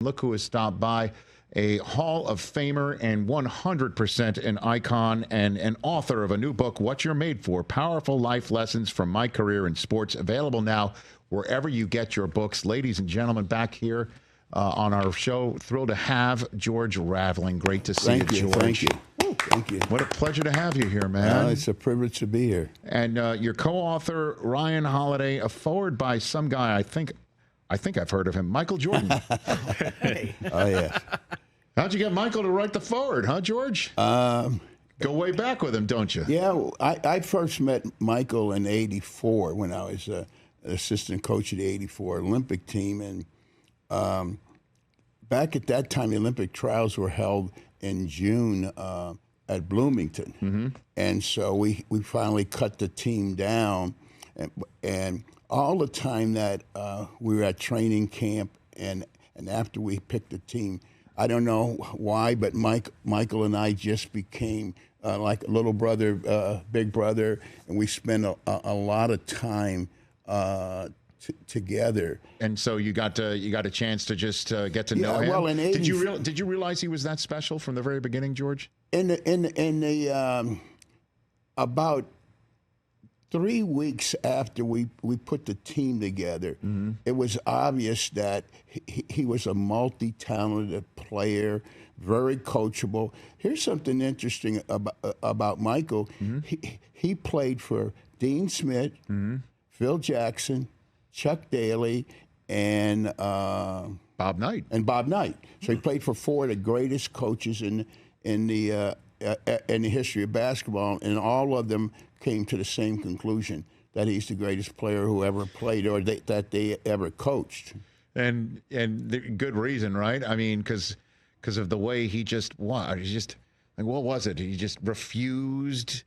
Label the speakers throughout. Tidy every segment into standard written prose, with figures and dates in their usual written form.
Speaker 1: Look who has stopped by, a Hall of Famer and 100% an icon and an author of a new book, What You're Made For, Powerful Life Lessons from My Career in Sports, available now wherever you get your books. Ladies and gentlemen, back here on our show, thrilled to have George Raveling. Great to see you, George.
Speaker 2: Thank you. Thank you.
Speaker 1: What a pleasure to have you here, man.
Speaker 2: It's a privilege to be here.
Speaker 1: And your co-author, Ryan Holiday, a forward by some guy, I think I've heard of him, Michael Jordan.
Speaker 2: Hey. Oh, yeah.
Speaker 1: How'd you get Michael to write the forward, huh, George? Go way back with him, don't you?
Speaker 2: Yeah, I first met Michael in '84 when I was an assistant coach of the '84 Olympic team. And back at that time, the Olympic trials were held in June at Bloomington. Mm-hmm. And so we finally cut the team down. And all the time that we were at training camp and after we picked the team, I don't know why, but Michael and I just became like a little brother, big brother, and we spent a lot of time together. And
Speaker 1: so you got a chance to just get to know him.
Speaker 2: Well,
Speaker 1: did you realize he was that special from the very beginning, George?
Speaker 2: In the about 3 weeks after we put the team together, mm-hmm. It was obvious that he was a multi-talented player, very coachable. Here's something interesting about Michael. Mm-hmm. He played for Dean Smith, mm-hmm. Phil Jackson, Chuck Daly, and
Speaker 1: Bob Knight.
Speaker 2: So he played for four of the greatest coaches in the history of basketball, and all of them came to the same conclusion that he's the greatest player who ever played or that they ever coached.
Speaker 1: And good reason, right? I mean, because of the way he just what was it? He just refused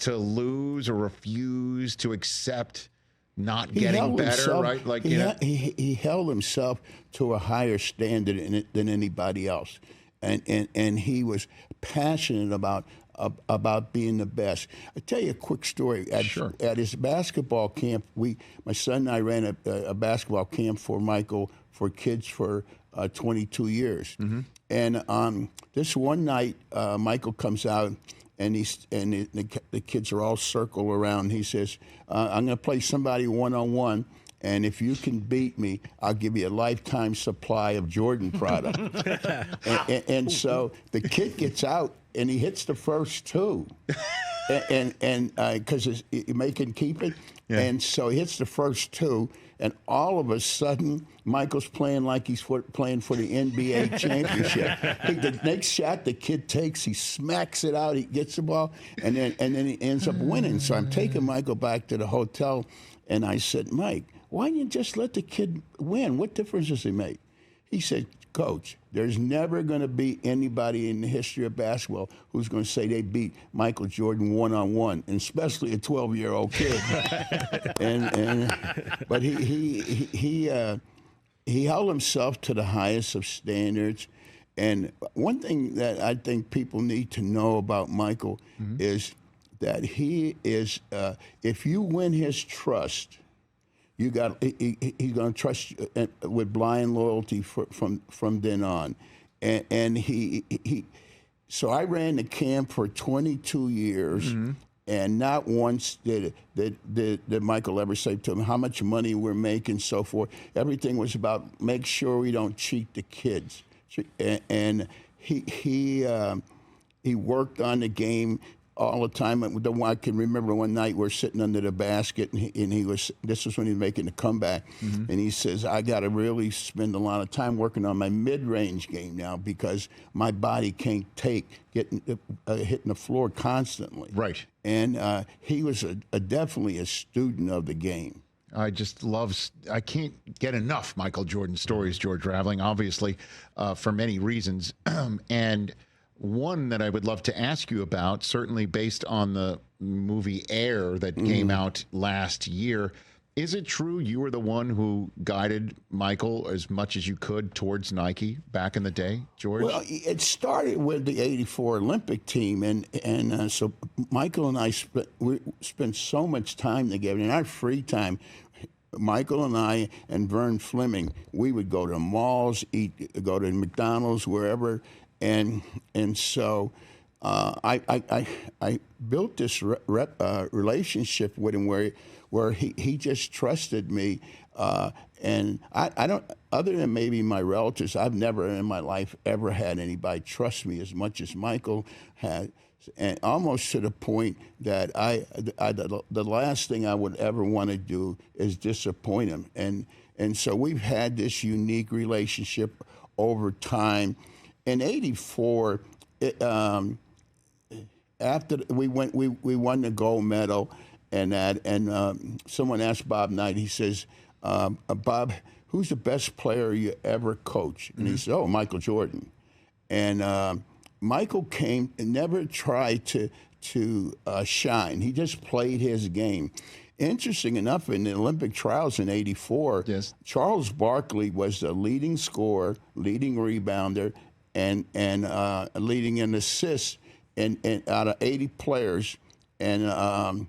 Speaker 1: to lose or refused to accept not getting better, right? Like
Speaker 2: he held himself to a higher standard than anybody else, and he was passionate about being the best. I'll tell you a quick story. At his basketball camp, my son and I ran a basketball camp for Michael for kids for 22 years. Mm-hmm. And this one night, Michael comes out, and the kids are all circled around. He says, I'm going to play somebody one-on-one, and if you can beat me, I'll give you a lifetime supply of Jordan product. and so the kid gets out, and he hits the first two, and because you make him keep it. Yeah. And so he hits the first two, and all of a sudden, Michael's playing like he's playing for the NBA championship. The next shot the kid takes, he smacks it out, he gets the ball, and then he ends up winning. So I'm taking Michael back to the hotel, and I said, Mike, why didn't you just let the kid win? What difference does it make? He said, Coach, there's never going to be anybody in the history of basketball who's going to say they beat Michael Jordan one-on-one, and especially a 12-year-old kid. But he held himself to the highest of standards. And one thing that I think people need to know about Michael mm-hmm. is that he is, if you win his trust, he's going to trust you with blind loyalty from then on, and so I ran the camp for 22 years, mm-hmm. and not once did Michael ever say to him how much money we're making, so forth. Everything was about make sure we don't cheat the kids, and he worked on the game all the time. I can remember one night we're sitting under the basket, and this was when he was making the comeback, mm-hmm. and he says, I got to really spend a lot of time working on my mid-range game now because my body can't take hitting the floor constantly.
Speaker 1: Right.
Speaker 2: And he was definitely a student of the game.
Speaker 1: I can't get enough Michael Jordan stories, George Raveling, obviously, for many reasons. And one that I would love to ask you about, certainly based on the movie Air that came out last year, is it true you were the one who guided Michael as much as you could towards Nike back in the day, George?
Speaker 2: Well, it started with the '84 Olympic team, and so Michael and I spent so much time together. In our free time, Michael and I and Vern Fleming, we would go to malls, go to McDonald's, wherever, and so I built this relationship with him where he just trusted me, and I don't, other than maybe my relatives, I've never in my life ever had anybody trust me as much as Michael had. And almost to the point that the last thing I would ever want to do is disappoint him. And so we've had this unique relationship over time. In '84, after we won the gold medal, and someone asked Bob Knight. He says, "Bob, who's the best player you ever coached?" And he said, "Oh, Michael Jordan." And Michael came and never tried to shine. He just played his game. Interesting enough, in the Olympic trials in '84,
Speaker 1: yes,
Speaker 2: Charles Barkley was the leading scorer, leading rebounder, and leading in assists, and out of 80 players, and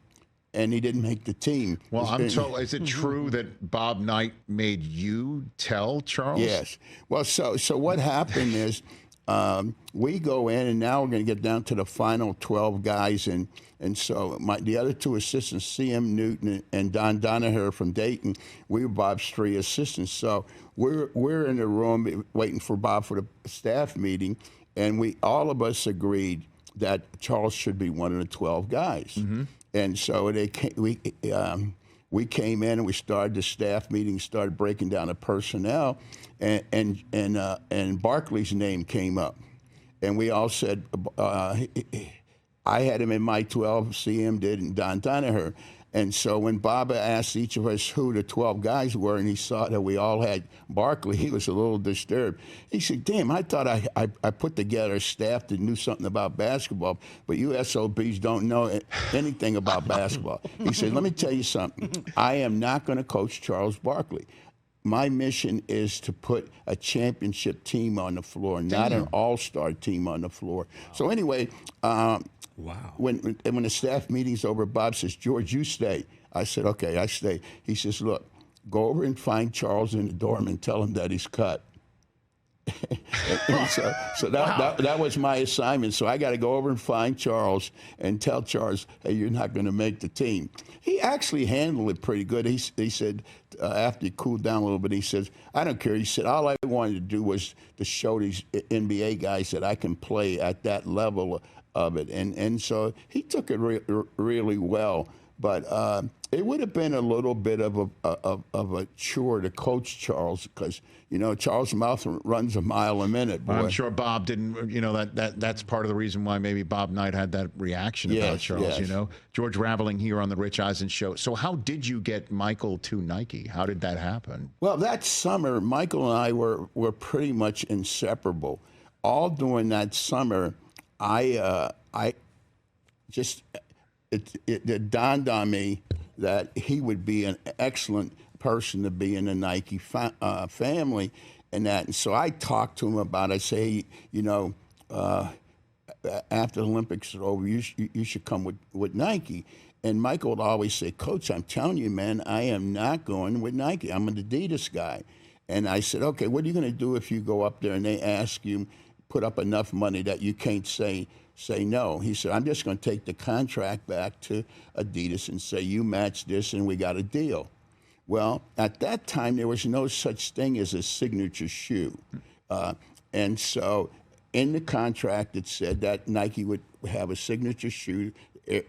Speaker 2: he didn't make the team.
Speaker 1: Well, I'm told, is it true that Bob Knight made you tell Charles?
Speaker 2: Yes. Well, so what happened is, we go in, and now we're going to get down to the final 12 guys, and so the other two assistants, C.M. Newton and Don Donaher from Dayton, we were Bob's three assistants. So we're in the room waiting for Bob for the staff meeting, and all of us agreed that Charles should be one of the 12 guys. And so we came in and we started the staff meeting, started breaking down the personnel, and Barkley's name came up, and we all said, I had him in my 12, CM did, and Don Donaher. And so when Bob asked each of us who the 12 guys were, and he saw that we all had Barkley, he was a little disturbed. He said, "Damn, I thought I put together a staff that knew something about basketball, but you SOBs don't know anything about basketball." He said, "Let me tell you something. I am not going to coach Charles Barkley. My mission is to put a championship team on the floor, not an all-star team on the floor." So anyway,
Speaker 3: wow.
Speaker 2: When the staff meeting's over, Bob says, "George, you stay." I said, "Okay, I stay." He says, "Look, go over and find Charles in the dorm and tell him that he's cut." So that was my assignment. So I got to go over and find Charles and tell Charles, "Hey, you're not going to make the team." He actually handled it pretty good. He said, after he cooled down a little bit, he says, "I don't care." He said, "All I wanted to do was to show these NBA guys that I can play at that level of it." And so he took it really well. But it would have been a little bit of a chore to coach Charles, because Charles' mouth runs a mile a minute. Boy.
Speaker 1: I'm sure Bob didn't. That's part of the reason why maybe Bob Knight had that reaction about Charles.
Speaker 2: Yes.
Speaker 1: George Raveling here on the Rich Eisen Show. So how did you get Michael to Nike? How did that happen?
Speaker 2: Well, that summer, Michael and I were pretty much inseparable. All during that summer, it dawned on me that he would be an excellent person to be in the Nike family, and so I talked to him about it. I say, after the Olympics are over, you should come with Nike. And Michael would always say, "Coach, I'm telling you, man, I am not going with Nike. I'm an Adidas guy." And I said, "Okay, what are you going to do if you go up there and they ask you, put up enough money that you can't say no?" He said, "I'm just going to take the contract back to Adidas and say, you match this and we got a deal." Well, at that time, there was no such thing as a signature shoe. And so in the contract, it said that Nike would have a signature shoe,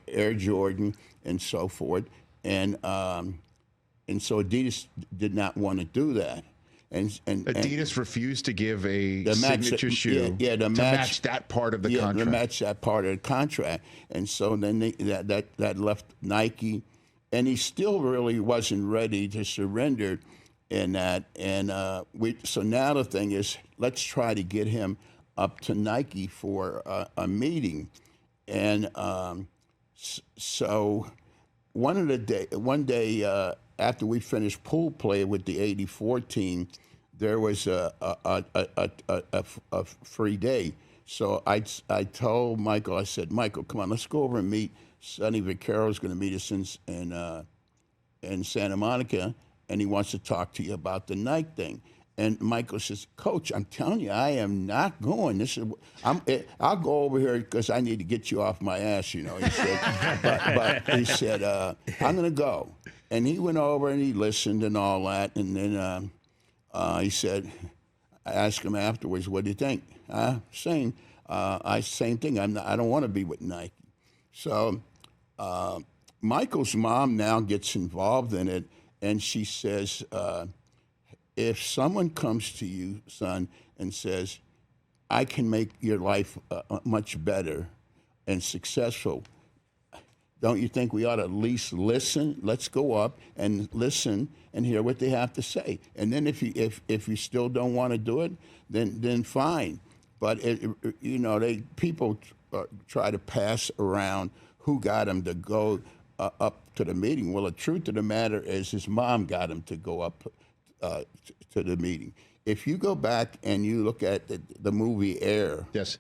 Speaker 2: Air Jordan, and so forth. And so Adidas did not want to do that. And
Speaker 1: Adidas refused to give a signature shoe to match that part of the contract.
Speaker 2: To match that part of the contract. And so then that left Nike, and he still really wasn't ready to surrender in that. And so now the thing is, let's try to get him up to Nike for a meeting. And so one day after we finished pool play with the '84 team, there was a free day. So I told Michael, I said, "Michael, come on, let's go over and meet Sonny Vaccaro's going to meet us in Santa Monica, and he wants to talk to you about the Nike thing. And Michael says, Coach, I'm telling you, I am not going. I'll go over here because I need to get you off my ass, He said, but he said, I'm going to go. And he went over and he listened and all that. And then he said, I asked him afterwards, what do you think? Same thing. I don't want to be with Nike. So Michael's mom now gets involved in it, and she says, if someone comes to you, son, and says, I can make your life much better and successful, don't you think we ought to at least listen? Let's go up and listen and hear what they have to say. And then if you still don't want to do it, then fine. But people try to pass around who got him to go up to the meeting. Well, the truth of the matter is his mom got him to go up to the meeting. If you go back and you look at the movie Air,
Speaker 1: yes,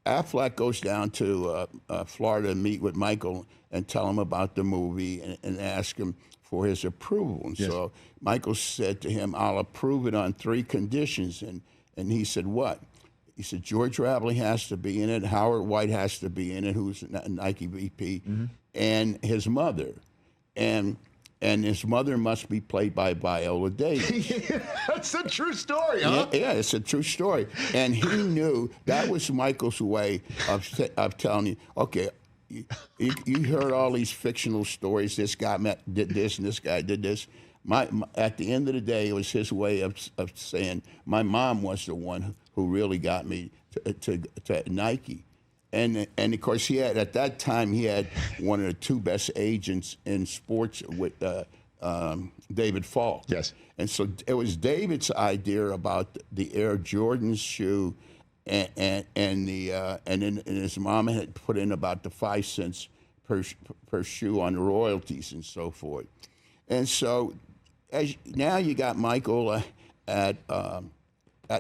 Speaker 2: Affleck goes down to Florida to meet with Michael and tell him about the movie and ask him for his approval. And
Speaker 1: yes.
Speaker 2: So Michael said to him, I'll approve it on 3 conditions. And he said, what? He said, George Raveling has to be in it, Howard White has to be in it, who's a Nike VP, and his mother. And his mother must be played by Viola Davis.
Speaker 1: That's a true story, huh?
Speaker 2: Yeah, it's a true story. And he knew that was Michael's way of telling you, okay, you heard all these fictional stories. This guy did this and this guy did this. At the end of the day, it was his way of saying, my mom was the one who really got me to Nike. And of course, he had at that time he had one of the 2 best agents in sports with David Falk.
Speaker 1: Yes.
Speaker 2: And so it was David's idea about the Air Jordan shoe, and his mom had put in about the 5 cents per shoe on royalties and so forth. And so now you got Michael at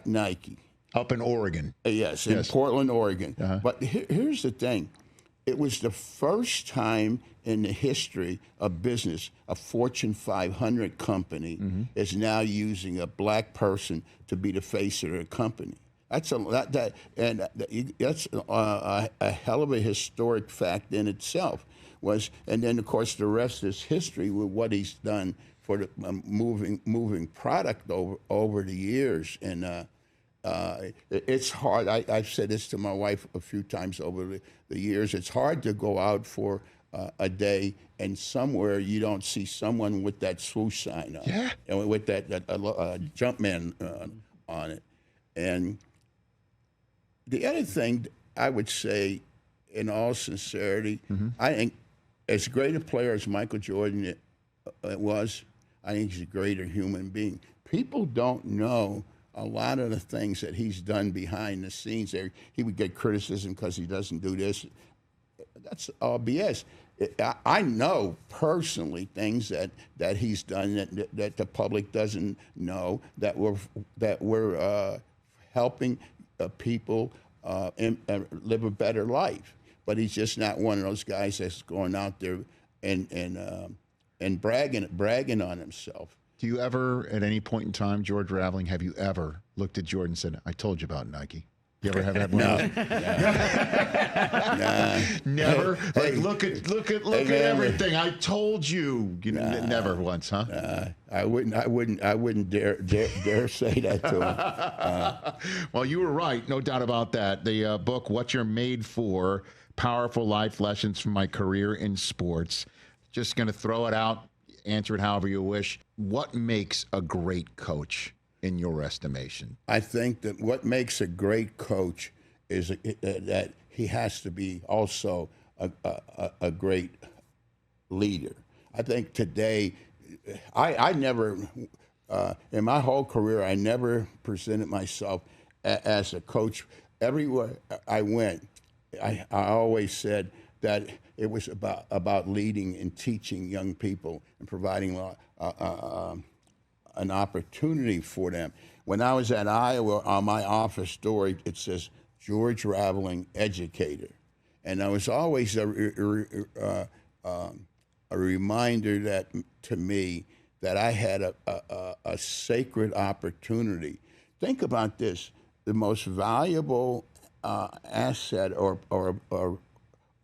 Speaker 2: Nike.
Speaker 1: Up in Oregon.
Speaker 2: Yes, in Portland, Oregon.
Speaker 1: Uh-huh.
Speaker 2: But here's the thing. It was the first time in the history of business a Fortune 500 company is now using a black person to be the face of their company. That's a hell of a historic fact in itself. And then, of course, the rest is history with what he's done for the moving product over the years. And it's hard. I've said this to my wife a few times over the years. It's hard to go out for a day and somewhere you don't see someone with that swoosh sign on, and with that Jumpman on it. And the other thing I would say, in all sincerity, I think as great a player as Michael Jordan was, I think he's a greater human being. People don't know a lot of the things that he's done behind the scenes. There, he would get criticism because he doesn't do this. That's all BS. I know personally things that he's done that the public doesn't know, that we're helping people live a better life. But he's just not one of those guys that's going out there and bragging on himself.
Speaker 1: Do you ever, at any point in time, George Raveling, have you ever looked at Jordan and said, I told you about Nike? You ever have that one?
Speaker 2: No.
Speaker 1: Never?
Speaker 2: Hey,
Speaker 1: look at everything. I told you. Never once, huh?
Speaker 2: I wouldn't dare say that to him.
Speaker 1: Well, you were right. No doubt about that. The book, What You're Made For, Powerful Life Lessons from My Career in Sports. Just going to throw it out. Answer it however you wish. What makes a great coach in your estimation?
Speaker 2: I think that what makes a great coach is that he has to be also a great leader. I think today, I never, in my whole career, I never presented myself as a coach. Everywhere I went, I always said that it was about leading and teaching young people and providing an opportunity for them. When I was at Iowa, on my office door, it says, George Raveling, educator. And I was always a reminder that to me that I had a sacred opportunity. Think about this: the most valuable asset or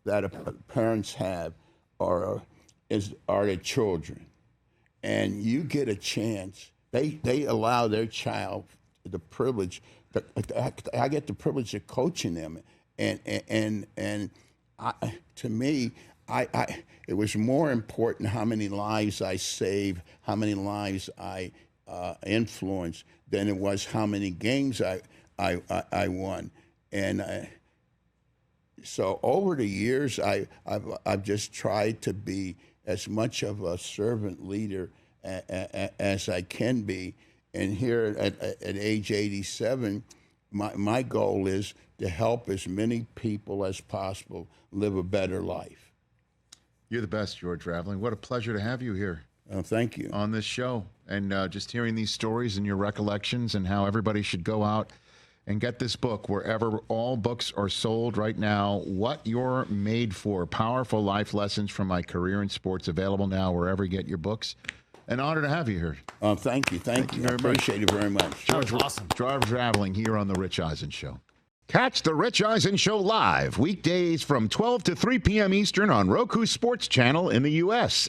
Speaker 2: that parents have are their children, and you get a chance. They allow their child the privilege. I get the privilege of coaching them, and to me, it was more important how many lives I saved, how many lives I influenced, than it was how many games I won. And so over the years, I've just tried to be as much of a servant leader as I can be. And here at age 87, my goal is to help as many people as possible live a better life.
Speaker 1: You're the best, George Raveling. What a pleasure to have you here.
Speaker 2: Thank you.
Speaker 1: On this show. And just hearing these stories and your recollections and how everybody should go out and get this book wherever all books are sold right now. What You're Made For. Powerful life lessons from my career in sports. Available now wherever you get your books. An honor to have you here.
Speaker 2: Thank you. Thank you. I appreciate it very much.
Speaker 1: Awesome. George Raveling here on The Rich Eisen Show. Catch The Rich Eisen Show live weekdays from 12 to 3 p.m. Eastern on Roku Sports Channel in the U.S.